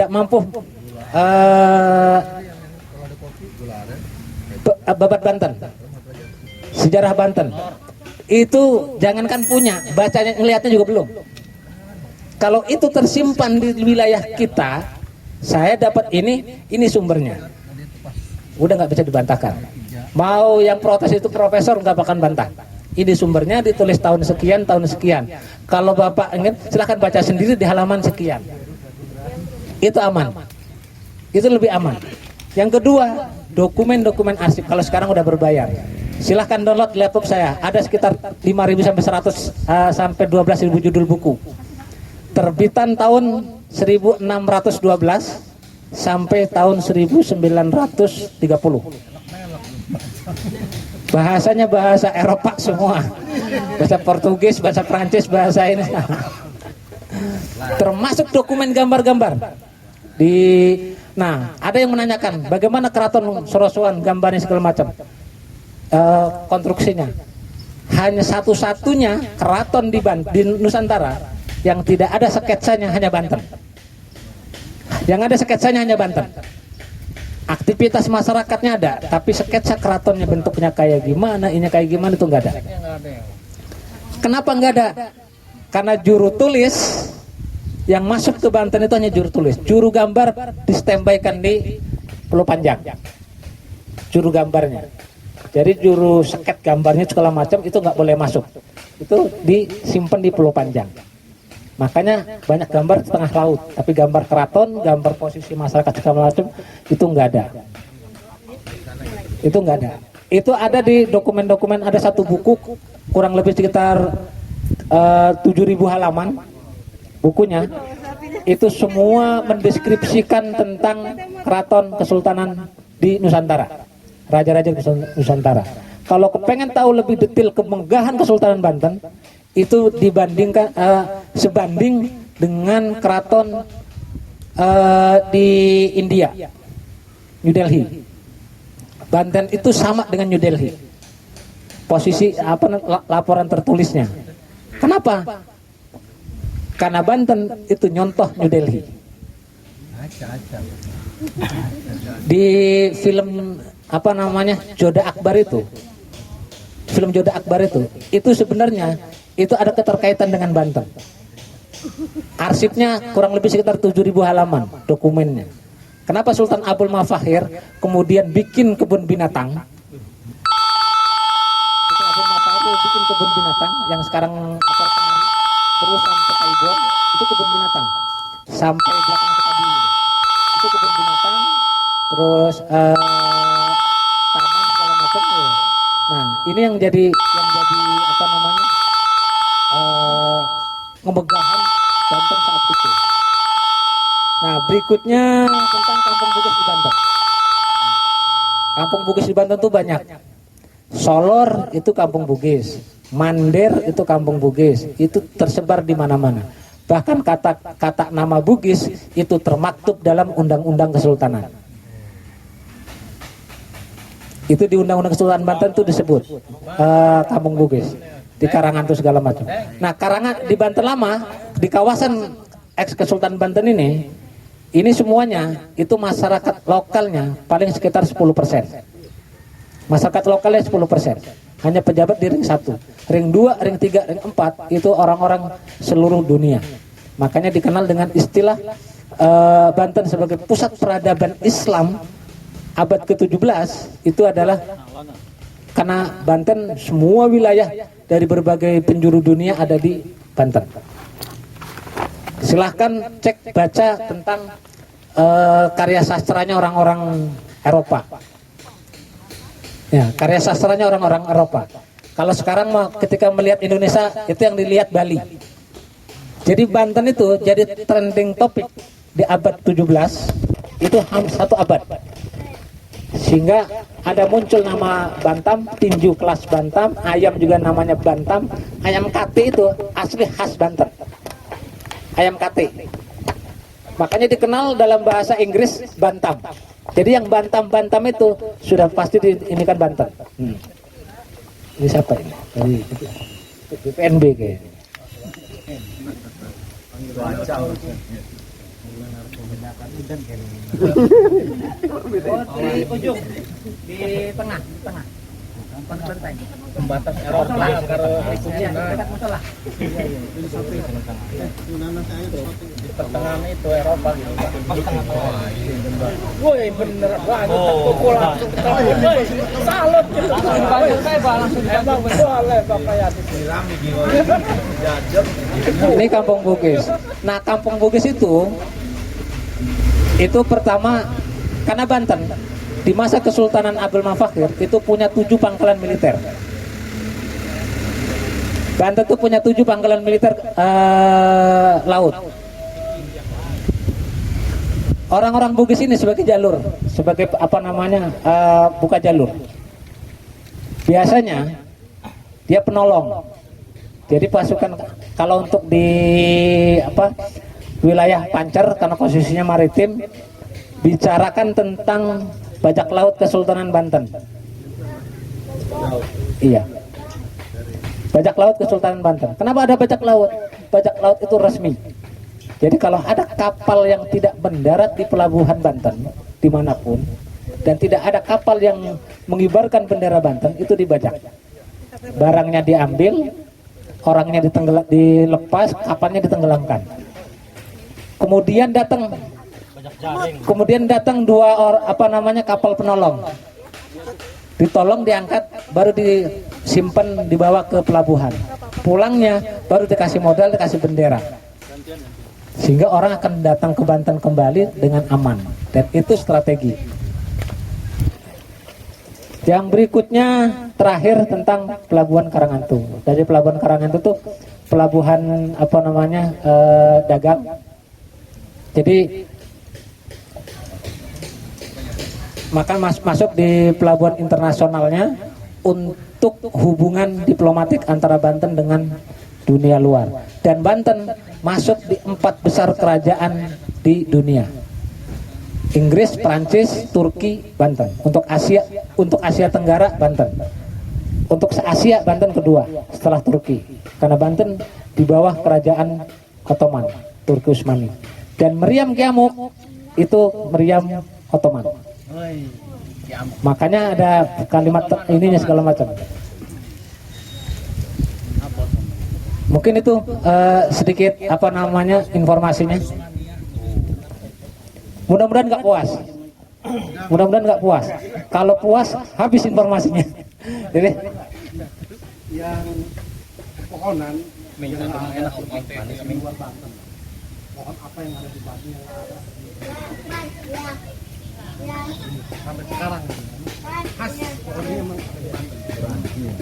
tidak mampu babat Banten, sejarah Banten. Itu jangankan punya, bacanya ngelihatnya juga belum. Kalau itu tersimpan di wilayah kita, saya dapat ini sumbernya. Udah nggak bisa dibantahkan. Mau yang protes itu profesor nggak bakal bantah. Ini sumbernya ditulis tahun sekian, tahun sekian. Kalau Bapak ingin, silahkan baca sendiri di halaman sekian. Itu aman. Itu lebih aman. Yang kedua, dokumen-dokumen arsip. Kalau sekarang udah berbayar, silahkan download laptop saya. Ada sekitar 5.000 sampai 100 sampai 12.000 judul buku. Terbitan tahun 1612 sampai tahun 1930. Bahasanya bahasa Eropa semua. Bahasa Portugis, bahasa Prancis, bahasa ini. Termasuk dokumen gambar-gambar. Nah, ada yang menanyakan bagaimana keraton Sorosoan, gambarnya segala macam. Konstruksinya. Hanya satu-satunya keraton di Nusantara yang tidak ada sketsanya hanya Banten. Yang ada sketsanya hanya Banten. Aktivitas masyarakatnya ada, tapi sketsa keratonnya bentuknya kayak gimana, ini kayak gimana itu nggak ada. Kenapa nggak ada? Karena juru tulis yang masuk ke Banten itu hanya juru tulis. Juru gambar distembaikan di Pulau Panjang. Juru gambarnya. Jadi juru sket gambarnya segala macam itu nggak boleh masuk. Itu disimpan di Pulau Panjang. Makanya banyak gambar di tengah laut, tapi gambar keraton, gambar posisi masyarakat segala macam itu nggak ada. Itu nggak ada. Itu ada di dokumen-dokumen, ada satu buku kurang lebih sekitar 7.000 halaman bukunya. Itu semua mendeskripsikan tentang keraton kesultanan di Nusantara, raja-raja Nusantara. Kalau kepengen tahu lebih detail kemegahan Kesultanan Banten, itu dibandingkan sebanding dengan keraton di India, New Delhi. Banten itu sama dengan New Delhi. Posisi laporan tertulisnya. Kenapa? Karena Banten itu nyontoh New Delhi. Di film Joda Akbar itu, film Joda Akbar itu sebenarnya itu ada keterkaitan dengan Banten. Arsipnya kurang lebih sekitar 7.000 halaman dokumennya. Kenapa Sultan Abdul Mafahir kemudian bikin kebun binatang? Sultan Abdul Mafahir bikin kebun binatang yang sekarang terus sampai Taiwan, itu kebun binatang. Sampai belakang Sukabumi. Itu kebun binatang, terus taman segala macam ya. Nah, ini yang jadi ngemegahan Banten saat itu. Nah, berikutnya tentang Kampung Bugis di Banten. Kampung Bugis di Banten itu banyak. Solor itu Kampung Bugis, Mander itu Kampung Bugis, itu tersebar di mana-mana. Bahkan kata nama Bugis itu termaktub dalam Undang-Undang Kesultanan. Itu di Undang-Undang Kesultanan Banten itu disebut Kampung Bugis. Di karangan itu segala macam. Nah, karangan di Banten lama, di kawasan ex Kesultanan Banten ini semuanya itu masyarakat lokalnya paling sekitar 10%. Masyarakat lokalnya 10%. Hanya pejabat di ring 1, ring 2, ring 3, ring 4 itu orang-orang seluruh dunia. Makanya dikenal dengan istilah Banten sebagai pusat peradaban Islam abad ke-17 itu adalah karena Banten semua wilayah dari berbagai penjuru dunia ada di Banten. Silahkan cek baca tentang karya sastranya orang-orang Eropa. Ya, karya sastranya orang-orang Eropa. Kalau sekarang ketika melihat Indonesia itu yang dilihat Bali. Jadi Banten itu jadi trending topik di abad 17 itu satu abad. Sehingga ada muncul nama Bantam, tinju kelas Bantam, ayam juga namanya Bantam, ayam kate itu asli khas Banten. Ayam kate. Makanya dikenal dalam bahasa Inggris Bantam. Jadi yang Bantam-Bantam itu sudah pasti ini kan Banten. Ini siapa ini? Dari BPNB kayaknya. Di ujung, di tengah. Benteng. Pembatas Eropa karo Dekat musola. di pertengahan itu Eropa gitu. Pas tengah. Woi bener banget toko langsung ketahuan. Woi salut gitu. Saya langsung boleh Bapak ya. Rame jiwa. Jajar. Ini Kampung Bugis. Nah, Kampung Bugis itu pertama karena Banten di masa Kesultanan Abdul Mafakhir itu punya 7 pangkalan militer. Banten itu punya 7 pangkalan militer laut. Orang-orang Bugis ini sebagai jalur, sebagai buka jalur. Biasanya dia penolong. Jadi pasukan kalau untuk di wilayah Pancer karena posisinya maritim, bicarakan tentang bajak laut Kesultanan Banten. Iya. Bajak laut Kesultanan Banten. Kenapa ada bajak laut? Bajak laut itu resmi. Jadi kalau ada kapal yang tidak mendarat di pelabuhan Banten dimanapun, dan tidak ada kapal yang mengibarkan bendera Banten, itu dibajak. Barangnya diambil, orangnya dilepas, kapalnya ditenggelamkan. Kemudian datang 2 kapal penolong, ditolong, diangkat, baru disimpan, dibawa ke pelabuhan. Pulangnya baru dikasih modal, dikasih bendera, sehingga orang akan datang ke Banten kembali dengan aman. Dan itu strategi. Yang berikutnya terakhir tentang Pelabuhan Karangantung. Dari Pelabuhan Karangantung itu pelabuhan dagang. Jadi maka masuk di pelabuhan internasionalnya untuk hubungan diplomatik antara Banten dengan dunia luar. Dan Banten masuk di 4 besar kerajaan di dunia: Inggris, Prancis, Turki, Banten. Untuk Asia Tenggara, Banten. Untuk se-Asia, Banten kedua setelah Turki, karena Banten di bawah kerajaan Ottoman, Turki Utsmani. Dan meriam Kiamuk itu meriam Ottoman. Makanya ada kalimat ininya segala macam. Mungkin itu sedikit informasinya. Mudah-mudahan nggak puas. Kalau puas habis informasinya. Jadi yang pohonan yang enak pohon apa yang ada di Banten yang sampai sekarang khas pohonnya memang ada di Banten.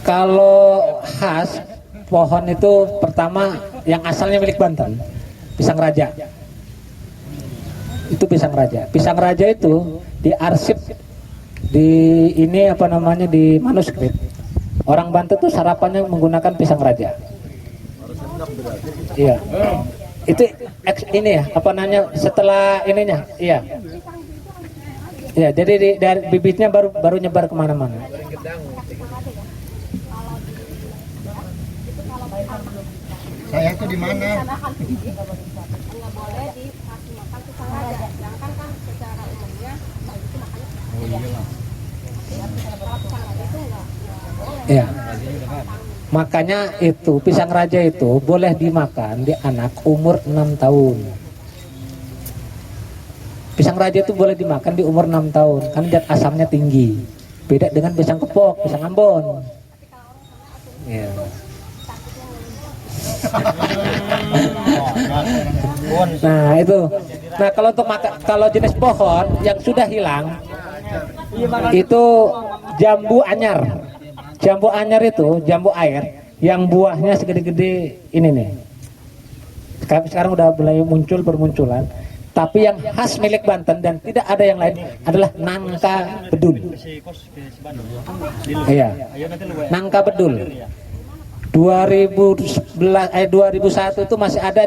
Kalau khas pohon itu pertama yang asalnya milik Banten, pisang raja. Itu pisang raja. Pisang raja itu diarsip di di manuskrip. Orang Banten tuh sarapannya menggunakan pisang raja. Iya. Itu setelah ininya, iya. Ya, jadi dari bibitnya baru nyebar kemana-mana. Saya itu di mana? Ya. Makanya itu pisang raja itu boleh dimakan di anak umur 6 tahun. Pisang raja itu boleh dimakan di umur 6 tahun karena zat asamnya tinggi. Beda dengan pisang kepok, pisang Ambon. Ya. Nah itu. Nah kalau jenis pohon yang sudah hilang itu jambu anyar. Jambu anyar itu jambu air yang buahnya segede-gede ini nih. Sekarang udah mulai bermunculan. Tapi yang khas milik Banten dan tidak ada yang lain adalah nangka bedul. Iya, nangka bedul. 2001 itu masih ada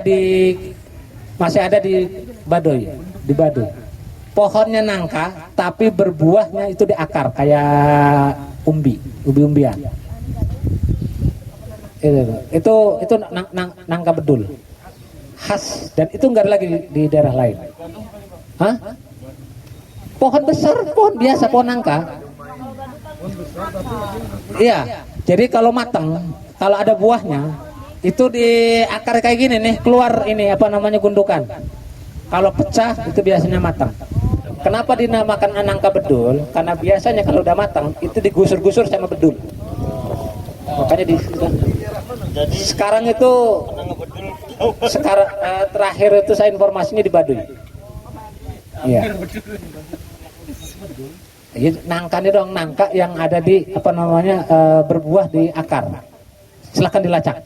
di Baduy, Pohonnya nangka, tapi berbuahnya itu di akar kayak umbi-umbian. Itu nangka bedul khas, dan itu nggak ada lagi di daerah lain. Hah? Pohon besar, pohon biasa, pohon nangka. Iya, jadi kalau matang, kalau ada buahnya, itu di akar kayak gini nih, keluar ini apa namanya gundukan. Kalau pecah itu biasanya matang. Kenapa dinamakan nangka bedul? Karena biasanya kalau udah matang itu digusur-gusur sama bedul. Makanya sekarang itu terakhir itu saya informasinya di Baduy. Iya. Nangka ini dong, nangka yang ada di apa namanya berbuah di akar. Silahkan dilacak.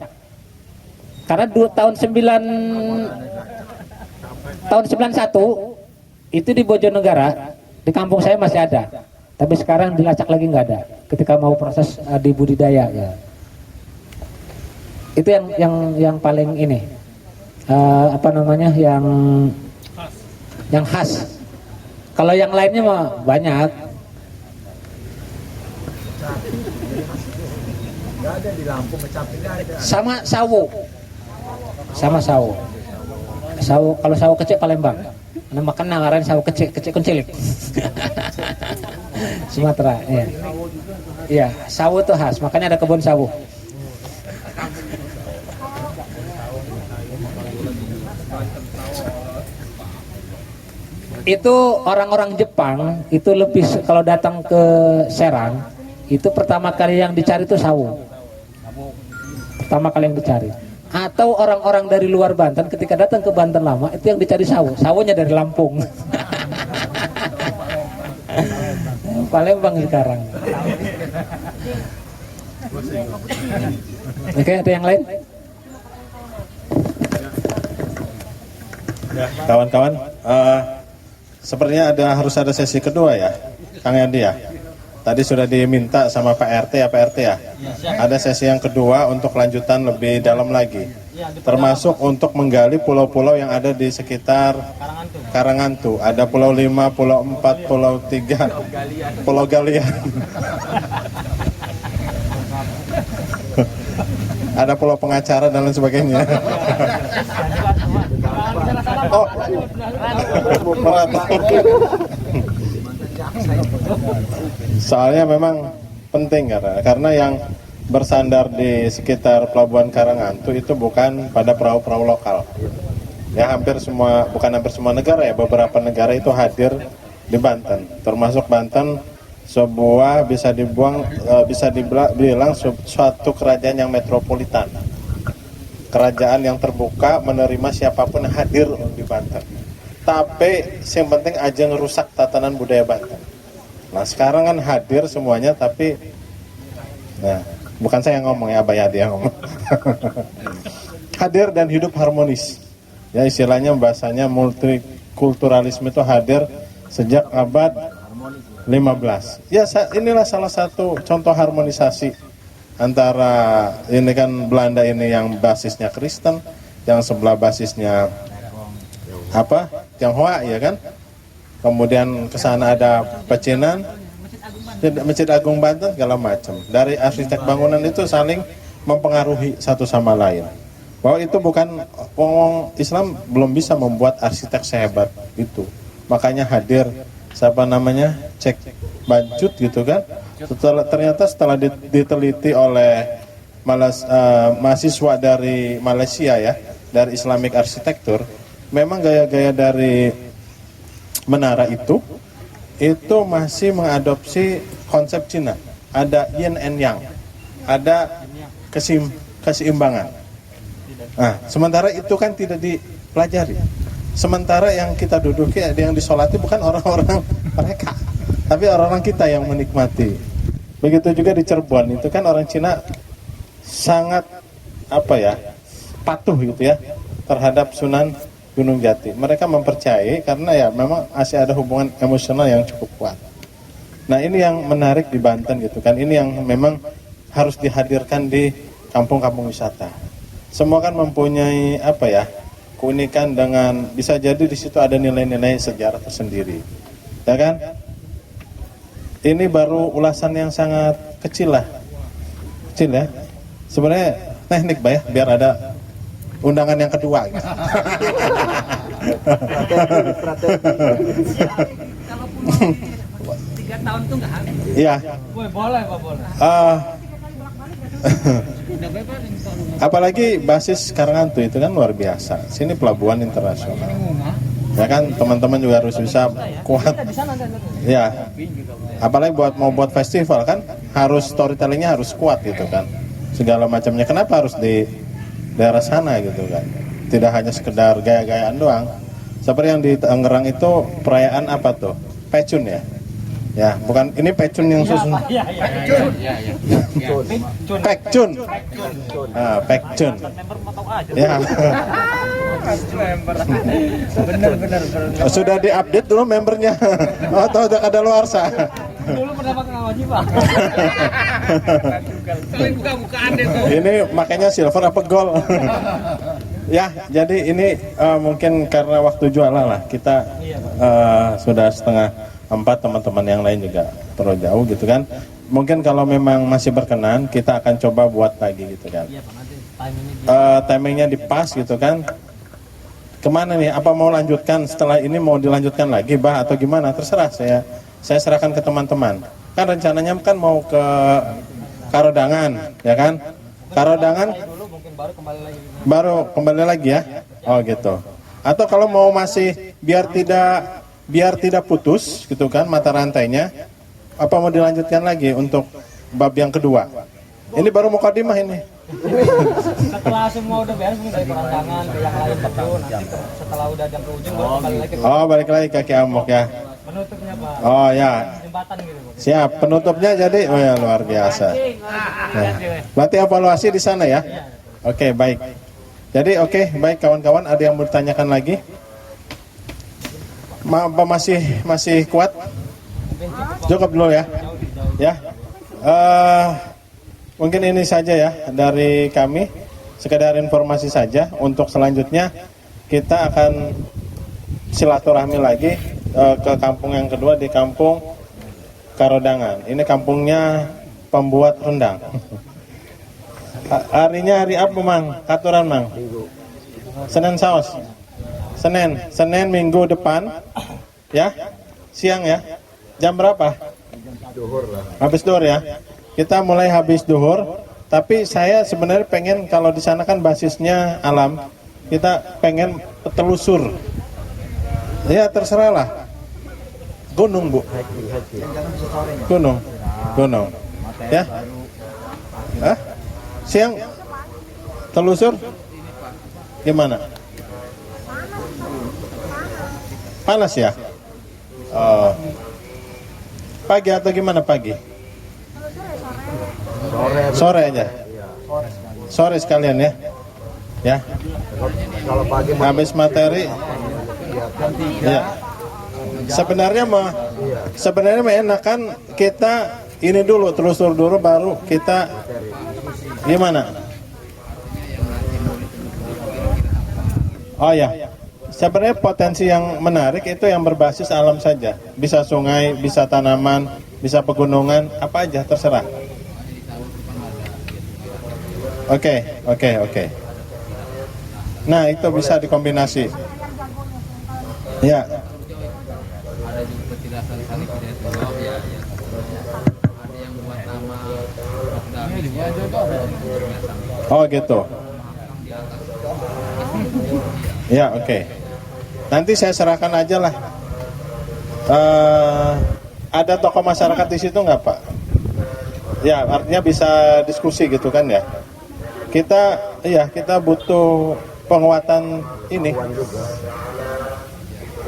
Karena tahun 91 itu di Bojonegara, di kampung saya masih ada. Tapi sekarang dilacak lagi nggak ada. Ketika mau proses di budidaya ya. Itu yang paling ini apa namanya yang khas. Kalau yang lainnya mah banyak. Sama sawo. Sama sawo. Sawo, kalau sawo kecil Palembang. Nah, makan nangaran sawo kecil kuncilik. Sumatera, ya. Iya, sawo itu khas, makanya ada kebun sawo. Itu orang-orang Jepang itu lebih, kalau datang ke Serang itu pertama kali yang dicari itu sawo. Pertama kali yang dicari. Atau orang-orang dari luar Banten ketika datang ke Banten Lama itu yang dicari sawo. Sawonya dari Lampung. Palembang sekarang. Oke, ada yang lain? Ya, kawan-kawan, sepertinya harus ada sesi kedua ya, Kang Yandi ya. Tadi sudah diminta sama Pak RT ya, Pak RT ya. Ada sesi yang kedua untuk lanjutan lebih dalam lagi. Termasuk untuk menggali pulau-pulau yang ada di sekitar Karangantu. Ada Pulau 5, Pulau 4, Pulau 3, Pulau Galian. Ada pulau pengacara dan lain sebagainya. Oh, soalnya memang penting karena yang bersandar di sekitar Pelabuhan Karangantu itu bukan pada perahu-perahu lokal. Ya hampir semua, bukan hampir semua negara ya, beberapa negara itu hadir di Banten, termasuk Banten sebuah bisa dibilang suatu kerajaan yang metropolitan, kerajaan yang terbuka menerima siapapun yang hadir di Banten. Tapi yang penting aja ngerusak tatanan budaya Banten. Nah sekarang kan hadir semuanya, tapi nah bukan saya yang ngomong ya, Abah Yadi yang ngomong. Hadir dan hidup harmonis. Ya istilahnya bahasanya multikulturalisme itu hadir sejak abad 15. Ya inilah salah satu contoh harmonisasi antara ini kan Belanda ini yang basisnya Kristen, yang sebelah basisnya apa? Tionghoa ya kan? Kemudian ke sana ada pecinan, Masjid Agung Banten segala macam. Dari arsitek bangunan itu saling mempengaruhi satu sama lain. Bahwa itu bukan orang Islam belum bisa membuat arsitek sehebat itu. Makanya hadir siapa namanya Cek Bancut gitu kan. Ternyata setelah diteliti oleh mahasiswa dari Malaysia ya, dari Islamic Architecture, memang gaya-gaya dari menara itu masih mengadopsi konsep Cina. Ada yin and yang, ada keseimbangan. Nah, sementara itu kan tidak dipelajari. Sementara yang kita duduki, yang disolati bukan orang-orang mereka, tapi orang-orang kita yang menikmati. Begitu juga di Cirebon, itu kan orang Cina sangat patuh gitu ya terhadap Sunan Gunung Jati. Mereka mempercayai karena ya memang masih ada hubungan emosional yang cukup kuat. Nah ini yang menarik di Banten gitu kan. Ini yang memang harus dihadirkan di kampung-kampung wisata. Semua kan mempunyai keunikan dengan bisa jadi di situ ada nilai-nilai sejarah tersendiri, ya kan? Ini baru ulasan yang sangat kecil ya. Sebenarnya teknik Pak ya, biar ada undangan yang kedua. Kalaupun 3 tahun tuh nggak habis. Iya. Boleh Pak, boleh. Apalagi basis Karangantu itu kan luar biasa. Sini pelabuhan internasional. Ya kan, teman-teman juga harus bisa kuat. Ya. Apalagi buat festival kan, harus storytellingnya harus kuat gitu kan. Segala macamnya. Kenapa harus di daerah sana gitu kan? Tidak hanya sekedar gaya-gayaan doang. Seperti yang di Tangerang itu perayaan apa tuh? Pecun ya. Ya, bukan ini pecun yang susun. Pekcun. Ah, pekcun. Ya. Bener. Sudah diupdate dulu membernya. Oh, tahu udah ada luar sah. Dulu pernah pakai ngawaji Pak. Kalian buka-bukaan deh tuh. Ini makanya silver apa gold? Ya, jadi ini mungkin karena waktu jualan lah kita sudah 3:30, teman-teman yang lain juga terlalu jauh gitu kan. Mungkin kalau memang masih berkenan kita akan coba buat lagi gitu kan. Timingnya dipas gitu kan. Kemana nih? Apa mau lanjutkan setelah ini, mau dilanjutkan lagi bah atau gimana? Terserah, saya serahkan ke teman-teman. Kan rencananya kan mau ke Karodangan, ya kan? Karodangan baru kembali lagi ya. Oh gitu. Atau kalau mau masih biar tidak putus gitu kan mata rantainya, apa mau dilanjutkan lagi untuk bab yang kedua? Ini baru mukadimah ini. Setelah semua udah beres dari perancangan ke yang lain baru nanti setelah udah jam ke ujung baru kembali lagi. Oh, balik lagi ke Ki Amok ya. Penutupnya Pak. Oh ya. Jembatan gitu Pak. Siap, penutupnya jadi oh ya luar biasa. Nah, berarti evaluasi di sana ya. Oke, baik. Jadi baik kawan-kawan, ada yang mau ditanyakan lagi? Apa masih kuat? Cukup dulu ya. Ya. Mungkin ini saja ya dari kami, sekedar informasi saja. Untuk selanjutnya kita akan silaturahmi lagi ke kampung yang kedua, di kampung Karodangan. Ini kampungnya pembuat rendang. Harinya hari apa Mang? Katuran Mang? Senin saus. Senin minggu depan ya, siang ya. Jam berapa? Habis duhur ya. Kita mulai habis duhur, tapi saya sebenarnya pengen kalau di sana kan basisnya alam, kita pengen telusur. Ya terserah lah. Gunung Bu. Gunung. Ya. Hah? Siang telusur gimana? Panas ya? Pagi atau gimana pagi? Sore aja. Sore sekalian ya. Ya. Kalau pagi Habis materi. Ya. Sebenarnya mah enakan kita ini dulu, telusur dulu baru kita gimana? Oh ya. Sebenarnya potensi yang menarik itu yang berbasis alam saja. Bisa sungai, bisa tanaman, bisa pegunungan, apa aja terserah. Oke. Nah, itu bisa dikombinasi. Ya. Ada juga petilasan sani tidak jawab ya. Ada yang buat nama Oh gitu. Ya oke. Nanti saya serahkan aja lah. Ada tokoh masyarakat di situ nggak Pak? Ya artinya bisa diskusi gitu kan ya. Kita butuh penguatan ini.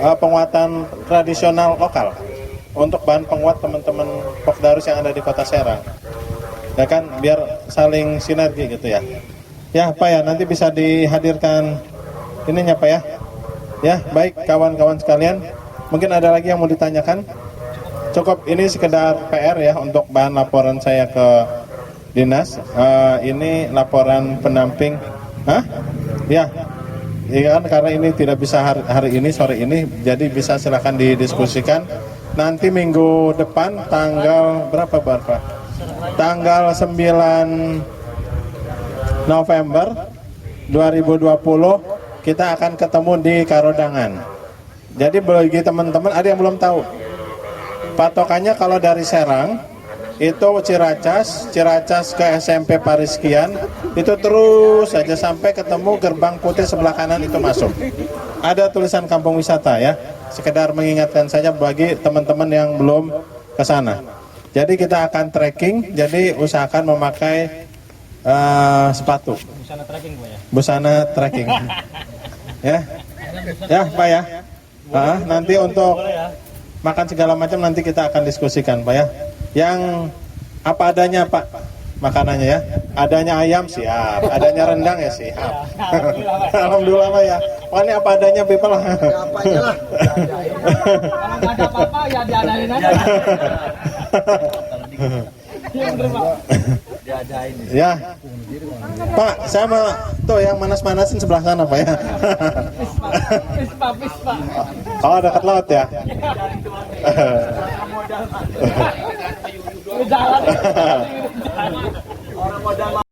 Penguatan tradisional lokal untuk bahan penguat teman-teman Pokdarus yang ada di Kota Serang. Ya kan biar saling sinergi gitu ya. Ya Pak ya, nanti bisa dihadirkan ininya Pak ya. Ya baik kawan-kawan sekalian, mungkin ada lagi yang mau ditanyakan? Cukup, ini sekedar PR ya untuk bahan laporan saya ke dinas. Ini laporan pendamping. Ya kan karena ini tidak bisa hari ini sore ini, jadi bisa silakan didiskusikan. Nanti minggu depan tanggal berapa Bapak? Tanggal 9 November 2020 kita akan ketemu di Karodangan. Jadi bagi teman-teman ada yang belum tahu, patokannya kalau dari Serang itu Ciracas ke SMP Pariskian itu terus saja sampai ketemu gerbang putih sebelah kanan itu masuk. Ada tulisan kampung wisata ya, sekedar mengingatkan saja bagi teman-teman yang belum ke sana. Jadi kita akan trekking, jadi usahakan memakai sepatu. Busana trekking. Ya, ya Pak ya. Nanti untuk makan segala macam nanti kita akan diskusikan Pak ya. Yang apa adanya Pak makanannya ya. Adanya ayam siap, adanya rendang ya siap. Alhamdulillah Pak ya. Pokoknya apa adanya people. Apa aja lah. Kalau nggak ada apa-apa ya diadain aja. Ya, Pak, sama tuh yang manas-manasin sebelah sana Pak ya. Pispa. Oh dekat laut ya. Jalan. Orang modal